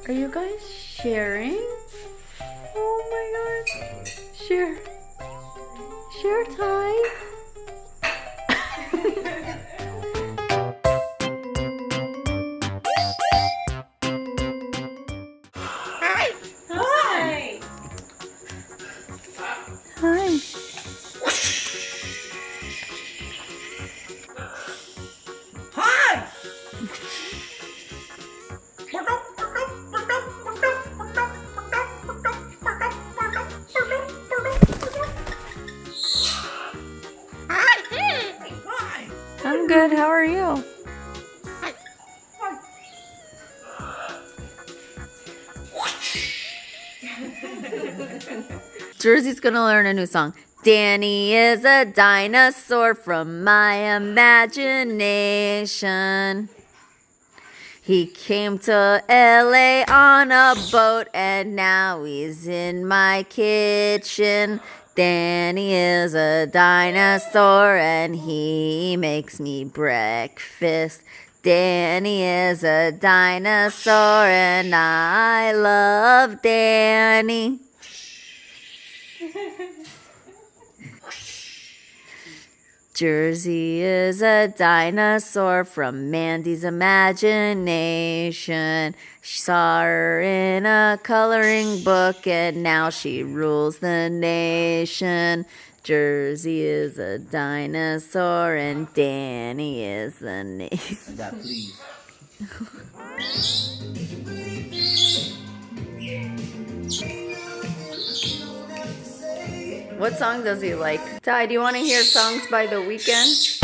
Are you guys sharing? Oh my gosh. Share. Share time. Hi. Hi. Hi. Hi. I'm good. How are you? Jersey's gonna learn a new song. Danny is a dinosaur from my imagination. He came to LA on a boat and now he's in my kitchen. Danny is a dinosaur and he makes me breakfast. Danny is a dinosaur and I love Danny. Jersey is a dinosaur from Mandy's imagination. She saw her in a coloring book and now she rules the nation. Jersey is a dinosaur and Danny is the name. That please. What song does he like? Ty, do you want to hear songs by The Weeknd?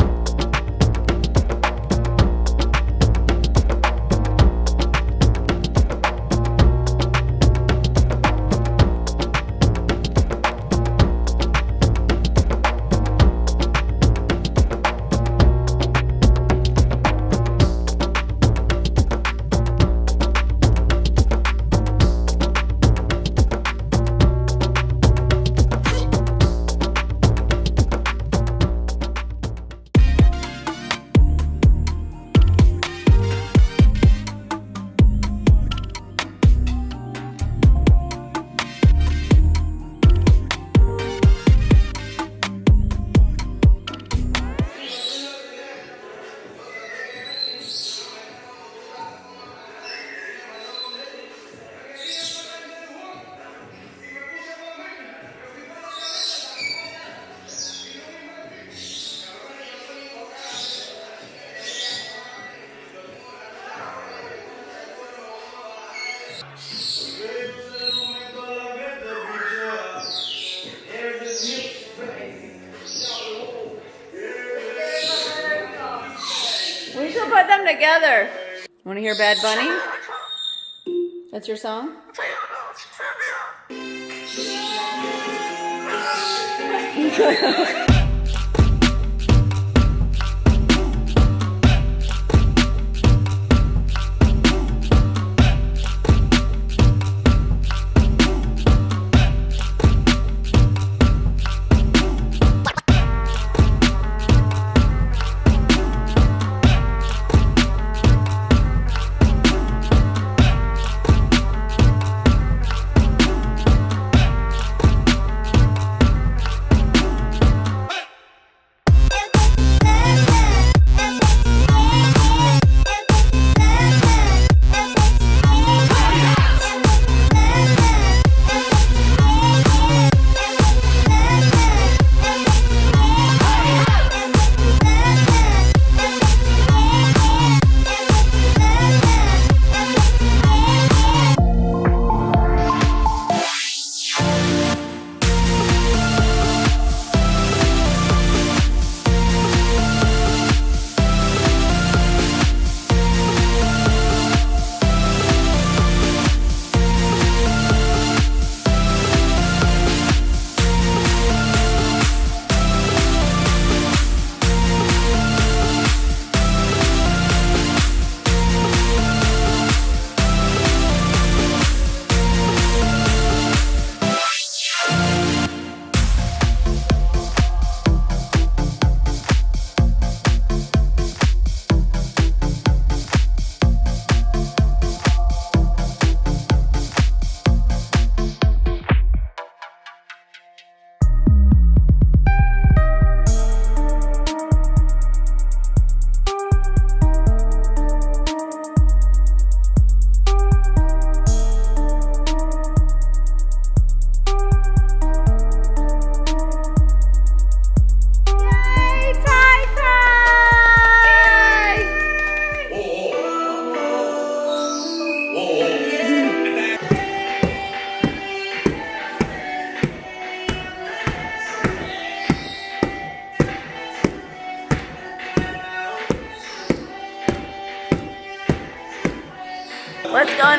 We should put them together. Want to hear Bad Bunny? That's your song?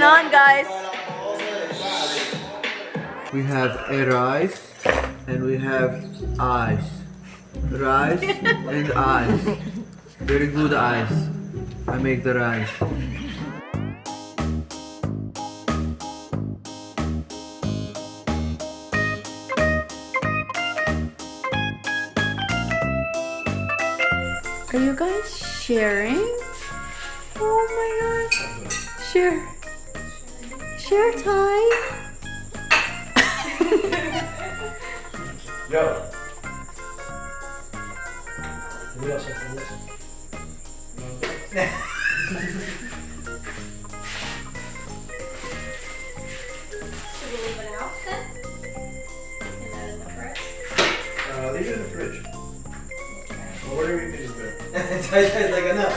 going on, guys? We have a rice and we have eyes. Rice and eyes. Very good eyes. I make the rice. Are you guys sharing? Oh my gosh. Share. Share time. Yo. We also can listen. Should we leave it out then? Is that in the fridge? Leave it in the fridge. Well, whatever you think is better. It's like enough.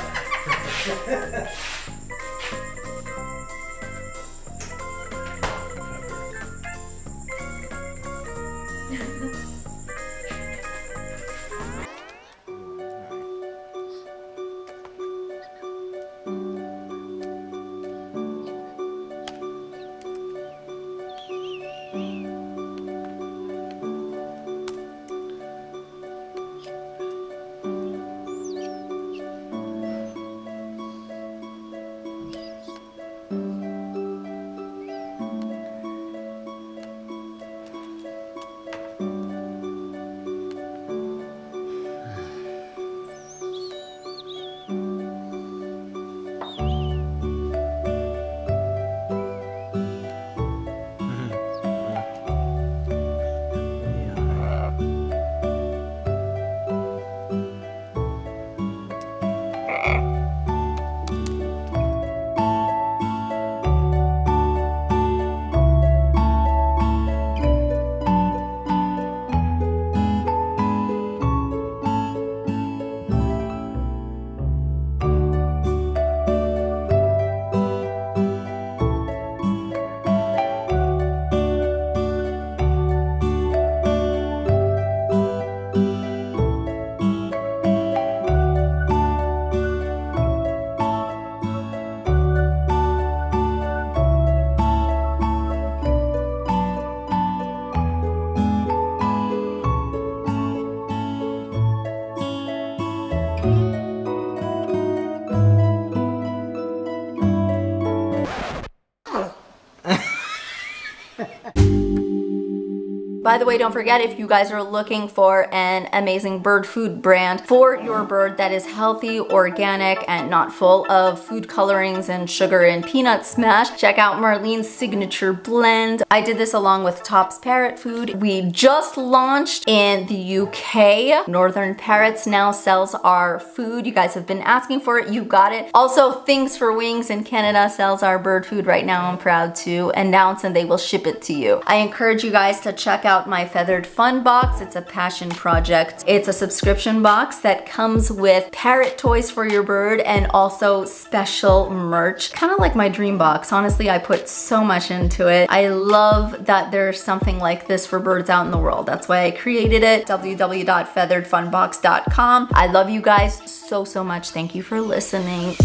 By the way, don't forget, if you guys are looking for an amazing bird food brand for your bird that is healthy, organic, and not full of food colorings and sugar and peanut smash, check out Marlene's signature blend. I did this along with Top's Parrot Food. We just launched in the UK. Northern Parrots now sells our food. You guys have been asking for it. You got it. Also, Things for Wings in Canada sells our bird food right now. I'm proud to announce, and they will ship it to you. I encourage you guys to check out my Feathered Fun box. It's a passion project. It's a subscription box that comes with parrot toys for your bird and also special merch. Kind of like my dream box. Honestly, I put so much into it. I love that there's something like this for birds out in the world. That's why I created it. www.featheredfunbox.com. I love you guys so much. Thank you for listening.